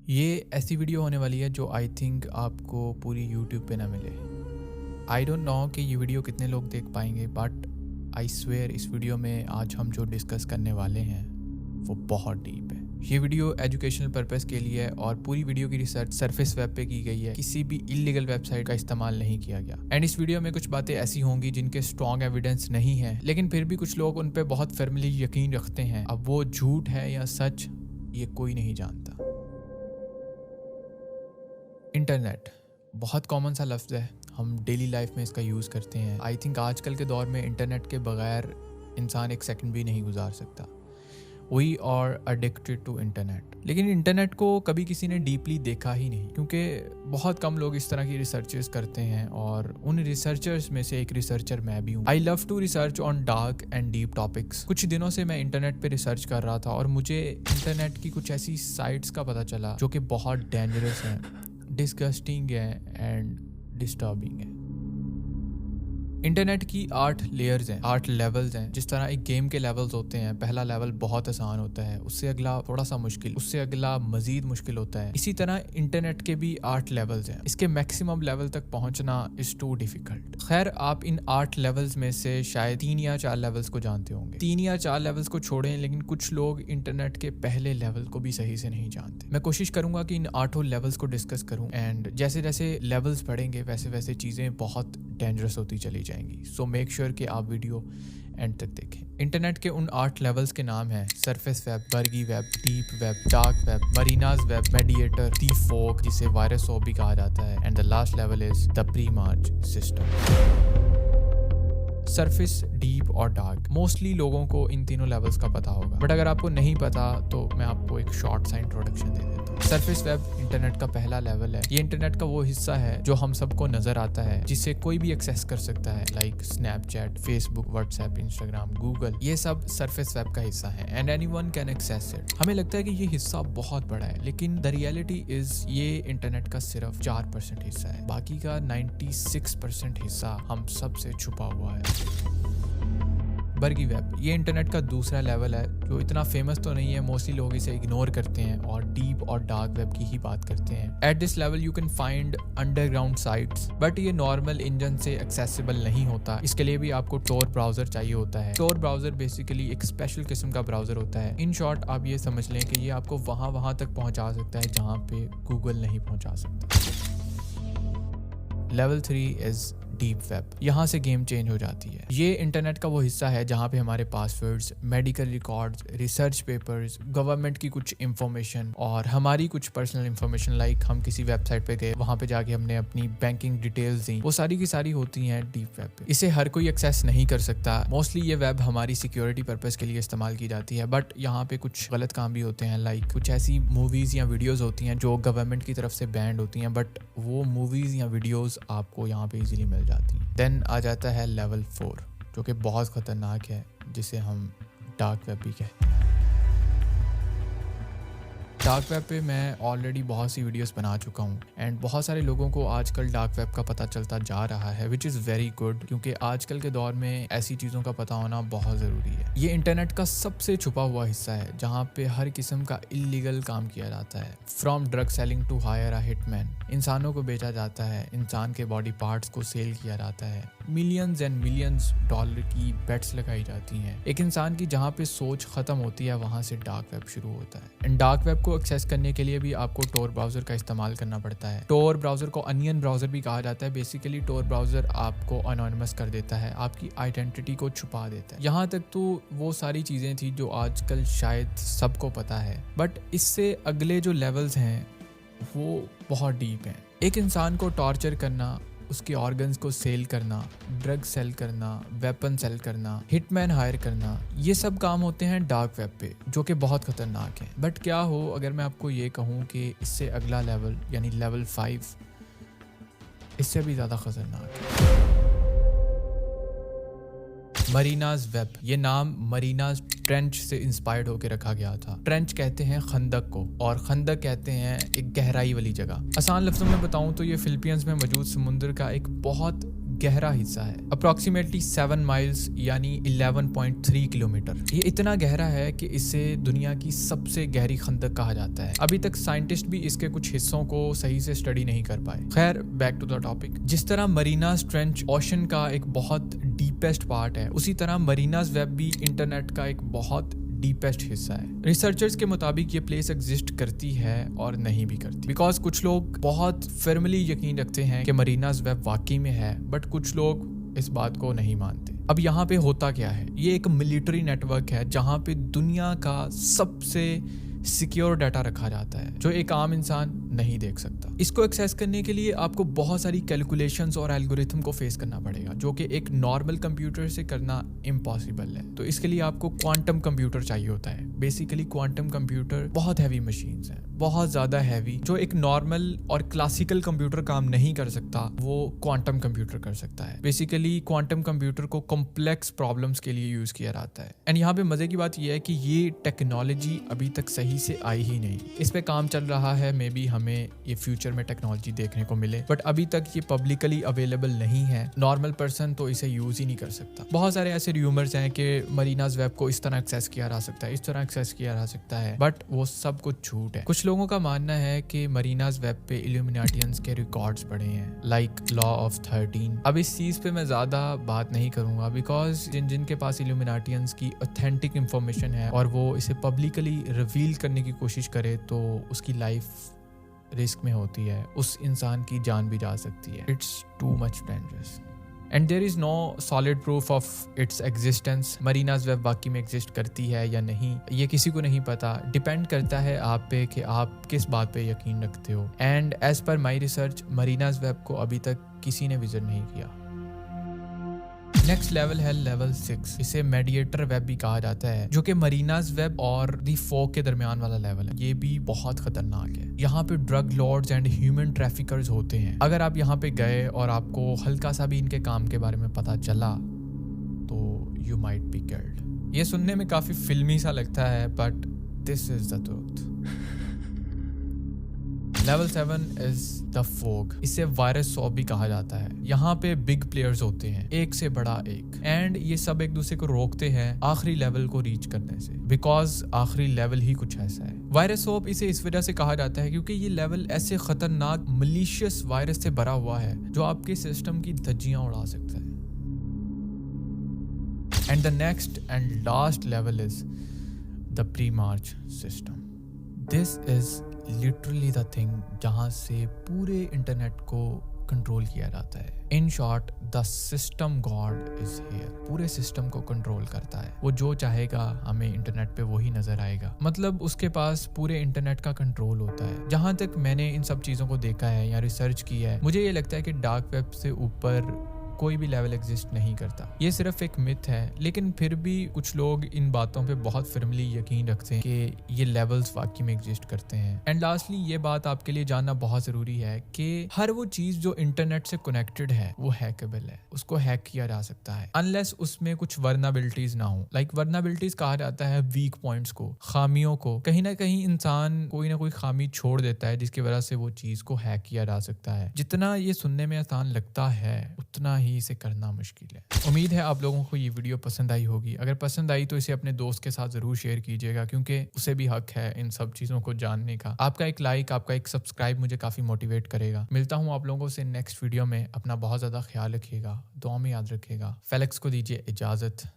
ये ऐसी वीडियो होने वाली है जो आई थिंक आपको पूरी यूट्यूब पे ना मिले। आई डोंट नो कि ये वीडियो कितने लोग देख पाएंगे, बट आई स्वेयर इस वीडियो में आज हम जो डिस्कस करने वाले हैं वो बहुत डीप है। ये वीडियो एजुकेशनल पर्पस के लिए है और पूरी वीडियो की रिसर्च सरफेस वेब पे की गई है, किसी भी इलीगल वेबसाइट का इस्तेमाल नहीं किया गया। एंड इस वीडियो में कुछ बातें ऐसी होंगी जिनके स्ट्रॉन्ग एविडेंस नहीं है, लेकिन फिर भी कुछ लोग उन पे बहुत फर्मली यकीन रखते हैं। अब वो झूठ है या सच, ये कोई नहीं जानता। इंटरनेट बहुत कॉमन सा लफ्ज़ है, हम डेली लाइफ में इसका यूज़ करते हैं। आई थिंक आजकल के दौर में इंटरनेट के बगैर इंसान एक सेकंड भी नहीं गुजार सकता। We are addicted to internet. लेकिन इंटरनेट को कभी किसी ने डीपली देखा ही नहीं, क्योंकि बहुत कम लोग इस तरह की रिसर्चेस करते हैं और उन रिसर्चर्स में से एक रिसर्चर मैं भी हूँ। I love to research on dark and deep topics. कुछ दिनों से मैं इंटरनेट पे रिसर्च कर रहा था और मुझे इंटरनेट की कुछ ऐसी साइट्स का पता चला जो कि बहुत डेंजरस हैं, डिस्गस्टिंग है एंड डिस्टर्बिंग है। इंटरनेट की 8 लेयर्स हैं, 8 लेवल्स हैं। जिस तरह एक गेम के लेवल्स होते हैं, पहला लेवल बहुत आसान होता है, उससे अगला थोड़ा सा मुश्किल, उससे अगला मजीद मुश्किल होता है। इसी तरह इंटरनेट के भी 8 लेवल्स हैं। इसके मैक्सिमम लेवल तक पहुंचना इज टू डिफिकल्ट। खैर, आप इन 8 लेवल्स में से शायद 3 या 4 लेवल्स को जानते होंगे। 3 या 4 लेवल्स को छोड़ें, लेकिन कुछ लोग इंटरनेट के पहले लेवल को भी सही से नहीं जानते। मैं कोशिश करूंगा कि इन 8 लेवल्स को डिस्कस करूं, एंड जैसे जैसे लेवल्स बढ़ेंगे वैसे वैसे चीजें बहुत डेंजरस होती चली जाएंगी। सो मेक श्योर कि आप वीडियो एंड तक देखें। इंटरनेट के उन 8 लेवल्स के नाम हैं surface web, bergie web, deep web, dark web, marianas web, mediator, the fog जिसे वायरस वेब भी कहा जाता है, and the last level is the primarch system. Surface, deep और डार्क, मोस्टली लोगों को इन तीनों लेवल्स का पता होगा, बट अगर आपको नहीं पता तो मैं आपको एक शॉर्ट सा इंट्रोडक्शन दे देता हूँ। सरफेस वेब इंटरनेट का पहला लेवल है। ये इंटरनेट का वो हिस्सा है जो हम सबको नजर आता है, जिसे कोई भी एक्सेस कर सकता है, like Snapchat, Facebook, WhatsApp, Instagram, Google. ये सब सरफेस वेब का हिस्सा है and anyone can access it. हमें लगता है कि ये हिस्सा बहुत बड़ा है, लेकिन द रियलिटी इज ये इंटरनेट का सिर्फ 4% हिस्सा है। बाकी का 96% हिस्सा हम सबसे छुपा हुआ है। बर्गी वेब ये इंटरनेट का दूसरा लेवल है, जो इतना फेमस तो नहीं है, मोस्टली लोग इसे इग्नोर करते हैं और डीप और डार्क वेब की ही बात करते हैं। At this level you can find underground sites, but ये नॉर्मल इंजन से एक्सेसिबल नहीं होता। इसके लिए भी आपको टोर ब्राउजर चाहिए होता है। टोर ब्राउजर बेसिकली एक स्पेशल किस्म का ब्राउजर होता है। इन शॉर्ट आप ये समझ लें कि ये आपको वहां तक पहुंचा सकता है जहां पे गूगल नहीं पहुंचा सकता। Level 3 is deep web. यहाँ से गेम चेंज हो जाती है। ये इंटरनेट का वो हिस्सा है जहाँ पे हमारे passwords, medical records, research papers, government की कुछ इंफॉर्मेशन और हमारी कुछ पर्सनल इंफॉर्मेशन, लाइक हम किसी वेबसाइट पे गए, वहाँ पे जाके हमने अपनी बैंकिंग डिटेल्स दी, वो सारी की सारी होती हैं डीप वेब पे। इसे हर कोई एक्सेस नहीं कर सकता। मोस्टली ये वेब हमारी सिक्योरिटी पर्पस के लिए इस्तेमाल की जाती है, बट यहाँ पे कुछ गलत काम भी होते हैं, लाइक कुछ ऐसी मूवीज या वीडियोज होती हैं जो गवर्नमेंट की तरफ से बैंड होती हैं, बट वो मूवीज या वीडियोज आपको यहाँ पे इजीली मिल जाती हैं। देन आ जाता है लेवल 4, जो कि बहुत खतरनाक है, जिसे हम डार्क वेब भी कहते हैं। डार्क वेब पे मैं ऑलरेडी बहुत सी वीडियोस बना चुका हूँ एंड बहुत सारे लोगों को आजकल डार्क वेब का पता चलता जा रहा है, विच इज़ वेरी गुड, क्योंकि आजकल के दौर में ऐसी चीज़ों का पता होना बहुत ज़रूरी है। ये इंटरनेट का सबसे छुपा हुआ हिस्सा है जहाँ पे हर किस्म का इलीगल काम किया जाता है। From drug selling to hire a hitman, इंसानों को बेचा जाता है, इंसान के बॉडी पार्ट्स को सेल किया जाता है, मिलियंस एंड मिलियंस डॉलर की बेट्स लगाई जाती हैं। एक इंसान की जहाँ पे सोच खत्म होती है, वहाँ से डार्क वेब शुरू होता है। एंड डार्क वेब को एक्सेस करने के लिए भी आपको टोर ब्राउजर का इस्तेमाल करना पड़ता है। टोर ब्राउजर को अनियन ब्राउजर भी कहा जाता है। बेसिकली टोर ब्राउजर आपको अनोनिमस कर देता है, आपकी आइडेंटिटी को छुपा देता है। यहाँ तक तो वो सारी चीजें थी जो आजकल शायद सबको पता है, बट इससे अगले जो लेवल्स हैं वो बहुत डीप हैं। एक इंसान को टॉर्चर करना, उसके ऑर्गन्स को सेल करना, ड्रग सेल करना, वेपन सेल करना, हिटमैन हायर करना, ये सब काम होते हैं डार्क वेब पे, जो कि बहुत खतरनाक है। बट क्या हो अगर मैं आपको ये कहूँ कि इससे अगला लेवल यानी लेवल 5 इससे भी ज़्यादा खतरनाक है। मरीनाज वेब, ये नाम मरीनाज ट्रेंच से इंस्पायर्ड होकर रखा गया था। ट्रेंच कहते हैं खंदक को और खंदक कहते हैं एक गहराई वाली जगह। आसान लफ्जों में बताऊं तो ये फिलीपींस में मौजूद समुद्र का एक बहुत गहरा हिस्सा है, अप्रोक्सीमेटली 7 माइल्स यानी 11.3 किलोमीटर। ये इतना गहरा है कि इसे दुनिया की सबसे गहरी खंदक कहा जाता है। अभी तक साइंटिस्ट भी इसके कुछ हिस्सों को सही से स्टडी नहीं कर पाए। खैर, बैक टू द टॉपिक। जिस तरह मरीनास ट्रेंच ओशन का एक बहुत डीपेस्ट पार्ट है, उसी तरह मरीनास वेब भी इंटरनेट का एक बहुत डीपेस्ट हिस्सा है। रिसर्चर्स के मुताबिक ये प्लेस एग्जिस्ट करती है और नहीं भी करती, बिकॉज कुछ लोग बहुत फर्मली यकीन रखते हैं कि मरीनास वेब वाकई में है, बट कुछ लोग इस बात को नहीं मानते। अब यहाँ पे होता क्या है, ये एक मिलिट्री नेटवर्क है जहाँ पे दुनिया का सबसे सिक्योर डाटा रखा जाता है जो एक आम इंसान नहीं देख सकता। इसको एक्सेस करने के लिए आपको बहुत सारी कैलकुलेशंस और एल्गोरिथम को फेस करना पड़ेगा, जो कि एक नॉर्मल कंप्यूटर से करना इम्पॉसिबल है। तो इसके लिए आपको क्वांटम कंप्यूटर चाहिए होता है। बेसिकली क्वांटम कंप्यूटर बहुत हैवी मशीन्स हैं, बहुत ज़्यादा हैवी, जो एक नॉर्मल और क्लासिकल कंप्यूटर काम नहीं कर सकता, वो क्वांटम कंप्यूटर कर सकता है। बेसिकली क्वांटम कंप्यूटर को कॉम्प्लेक्स प्रॉब्लम्स के लिए यूज़ किया जाता है। एंड यहाँ पे मज़े की बात यह है कि ये टेक्नोलॉजी अभी तक सही से आई ही नहीं। इस पे काम चल रहा है, मे बी हमें ये फ्यूचर में टेक्नोलॉजी देखने को मिले, बट अभी तक ये पब्लिकली अवेलेबल नहीं है। नॉर्मल पर्सन तो इसे यूज ही नहीं कर सकता। बहुत सारे ऐसे र्यूमर्स हैं कि मरीनास वेब को इस तरह एक्सेस किया जा सकता है, इस तरह एक्सेस किया जा सकता है, बट वो सब कुछ झूठ है। कुछ लोगों का मानना है कि मरीनास वेब पे इल्यूमिनाटियंस के रिकॉर्ड्स पड़े हैं, लाइक लॉ ऑफ 13। अब इस चीज पे मैं ज्यादा बात नहीं करूंगा, बिकॉज जिनके पास इल्यूमिनाटियंस की ऑथेंटिक इंफॉर्मेशन है और वो इसे पब्लिकली रिवील करने की कोशिश करे, तो उसकी लाइफ रिस्क में होती है, उस इंसान की जान भी जा सकती है। It's too much dangerous and there is no solid proof of its existence. Marianas web वाकई में एग्जिस्ट करती है या नहीं, ये किसी को नहीं पता। डिपेंड करता है आप पे कि आप किस बात पे यकीन रखते हो। And as per my research, मरीनास web को अभी तक किसी ने विजिट नहीं किया। नेक्स्ट लेवल है लेवल 6। इसे मेडिएटर वेब भी कहा जाता है, जो कि मरीनास वेब और दी फोक के दरमियान वाला लेवल है। ये भी बहुत खतरनाक है। यहाँ पे drug lords and human traffickers होते हैं। अगर आप यहाँ पे गए और आपको हल्का सा भी इनके काम के बारे में पता चला, तो यू माइट बी किल्ड। ये सुनने में काफी फिल्मी सा लगता है, but this is the truth. Level 7 is the fog. इसे वायरस सॉप भी कहा जाता है। यहाँ पे बिग प्लेयर्स होते हैं, एक से बड़ा एक, एंड ये सब एक दूसरे को रोकते हैं आखिरी लेवल को रीच करने से, बिकॉज आखिरी लेवल ही कुछ ऐसा है। वायरस सॉप इसे इस वजह से कहा जाता है क्योंकि ये लेवल ऐसे खतरनाक मलिशियस वायरस से भरा हुआ है जो आपके सिस्टम की धज्जियां उड़ा सकता है। And the next and last level is the primarch system. This is literally the thing जहां से पूरे इंटरनेट को कंट्रोल किया जाता है। In short, the system God is here. पूरे सिस्टम को कंट्रोल करता है। वो जो चाहेगा हमें इंटरनेट पे वही नजर आएगा। मतलब उसके पास पूरे इंटरनेट का कंट्रोल होता है। जहां तक मैंने इन सब चीजों को देखा है या रिसर्च की है, मुझे ये लगता है कि डार्क वेब से ऊपर कोई भी लेवल एग्जिस्ट नहीं करता। ये सिर्फ एक मिथ है, लेकिन फिर भी कुछ लोग इन बातों पे बहुत फर्मली यकीन रखते हैं कि ये लेवल्स वाकई में एग्जिस्ट करते हैं। एंड लास्टली, ये बात आपके लिए जानना बहुत जरूरी है कि हर वो चीज जो इंटरनेट से कनेक्टेड है वो हैकेबल है, उसको हैक किया जा सकता है, अनलेस उसमें कुछ वर्नाबिलिटीज ना हो। लाइक वर्नाबिलिटीज कहा जाता है वीक पॉइंट्स को, खामियों को। कहीं ना कहीं इंसान कोई ना कोई खामी छोड़ देता है जिसकी वजह से वो चीज को हैक किया जा सकता है। जितना ये सुनने में आसान लगता है, उतना ही इसे करना मुश्किल है। उम्मीद है आप लोगों को ये वीडियो पसंद आई होगी। अगर पसंद आई तो इसे अपने दोस्त के साथ जरूर शेयर कीजिएगा, क्योंकि उसे भी हक है इन सब चीजों को जानने का। आपका एक लाइक, आपका एक सब्सक्राइब मुझे काफी मोटिवेट करेगा। मिलता हूँ आप लोगों से नेक्स्ट वीडियो में। अपना बहुत ज्यादा ख्याल रखिएगा, दुआ में याद रखिएगा। फेलेक्स को दीजिए इजाजत।